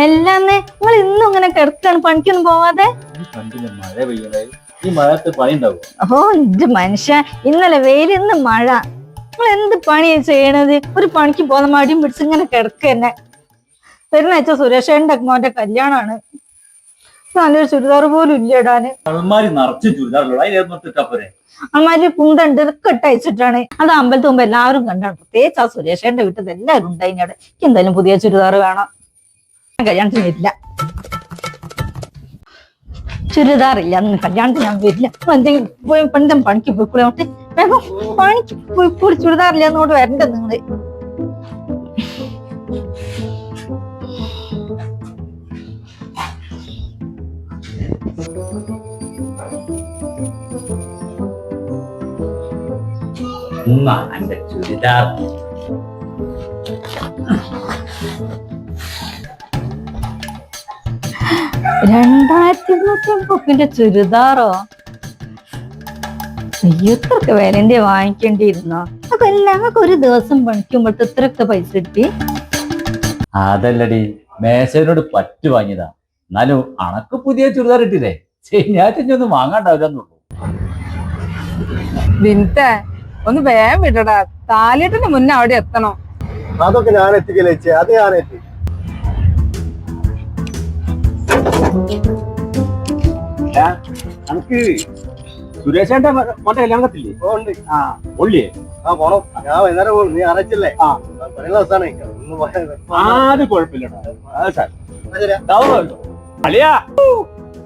എല്ലാന്ന് നിങ്ങൾ ഇന്നും ഇങ്ങനെ കിടക്കാണ്, പണിക്കൊന്നും പോവാതെ? മഴ പെയ്യണേ, ഈ മഴത്ത് പണി ഉണ്ടാവും. അപ്പോ ഇത് മനുഷ്യ, ഇന്നലെ വെയില് ഇന്ന് മഴ, നിങ്ങൾ എന്ത് പണിയാ ചെയ്യണത്? ഒരു പണിക്ക് പോകുന്ന മടിയും പിടിച്ച് ഇങ്ങനെ കിടക്കുക തന്നെ. പെരുന്നാഴ്ച സുരേഷേന്റെ മോന്റെ കല്യാണാണ്. നല്ലൊരു ചുരിദാർ പോലും ഇല്ല ഇടാന്. അൾമാരി നിറച്ച് ചുരിദാറുള്ളൂ. അമ്മാരി കുണ്ടുണ്ട്, ഇതൊക്കെ ഇട്ടയച്ചിട്ടാണ്. അത് അമ്പലത്തിൽ മുമ്പ് എല്ലാവരും കണ്ടാണ്. പ്രത്യേകിച്ച് ആ സുരേഷേന്റെ വീട്ടിൽ എല്ലാവരും ഉണ്ടായി. അവിടെ എനിക്ക് എന്തായാലും പുതിയ ചുരിദാർ വേണം. കല്യാണത്തിന് വരില്ല, ചുരിദാറില്ല, അന്ന് കല്യാണത്തിന് ഞാൻ വരില്ല. എന്തെങ്കിലും പോയി പെണ്ണെങ്കിലും പണിക്ക് പോയിക്കൂടെ? വേഗം പണിക്ക് പോയിക്കൂടി, ചുരിദാറില്ല എന്നോട് വരണ്ട നിങ്ങള്. എന്റെ ചുരിദാർ 2250 ചുരിദാറോ? ഇത്രയൊക്കെ വിലന്റെ വാങ്ങിക്കേണ്ടിയിരുന്നോ? അപ്പൊ ഞങ്ങൾക്ക് ഒരു ദിവസം പണിക്കുമ്പോഴത്തെ ഇത്രയൊക്കെ പൈസ കിട്ടി. അതല്ലടി, മേശനോട് പറ്റു വാങ്ങിയതാ. എന്നാലും അണക്ക് പുതിയ ചുരിദാർ ഇട്ടില്ലേ, ശനിയാഴ്ച വാങ്ങാണ്ടാവില്ലെന്നുള്ളൂ. ബിൻത്തെ ഒന്ന് വേഗം വിടടാ, താലിയത്തിന് മുന്നേ അവിടെ എത്തണം. അതൊക്കെ ഞാൻ എത്തിക്കല്ലേ, അത് ഞാൻ എത്തി. നമുക്ക് സുരേഷന്റെ മോന്റെ കല്യാണത്തില്ലേ? ഒള്ളിയേ പോണം. ഞാൻ വൈകുന്നേരം പോകും, നീ അറിയിച്ചില്ലേ? പറയുന്ന ദിവസമാണ്. അത് കുഴപ്പമില്ലടാ.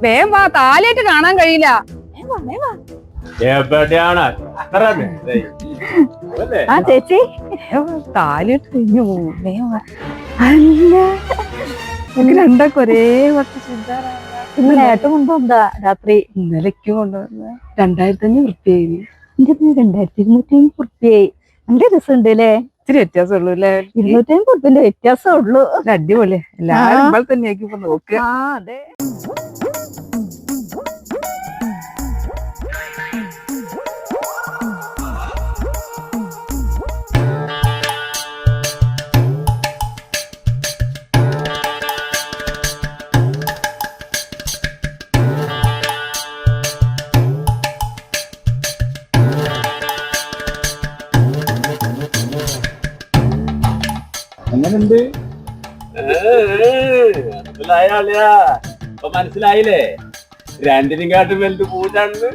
വേഗം വാ, താലിയായിട്ട് കാണാൻ കഴിയില്ല. എവിടെയാണ് ആ ചേച്ചി, താലിയിട്ട് കഴിഞ്ഞു പോകും. വേഗം വാ. അല്ല, രണ്ടൊക്കെ ഒരേ കുറച്ച് ചുരിദാറാണ്. ഇന്നലെ ഏട്ടൻ കൊണ്ടുവന്നാ രാത്രി? ഇന്നലേക്ക് കൊണ്ടുവന്ന 2500 റുപ്യായി. എന്റെ 2250 റുപ്യായി. നല്ല രസമുണ്ട് അല്ലേ? ഇച്ചിരി വ്യത്യാസമുള്ളൂ അല്ലേ? 250 റുപ്യന്റെ വ്യത്യാസം ഉള്ളൂ. അടിപൊളി. എല്ലാരും ഇവിടെ തന്നെയാക്കി ഇപ്പൊ നോക്കുക. അതെ. എങ്ങനുണ്ട്? മനസ്സിലായില്ലേ? രണ്ടിനും കാട്ടും വലുത് പൂജാണ്.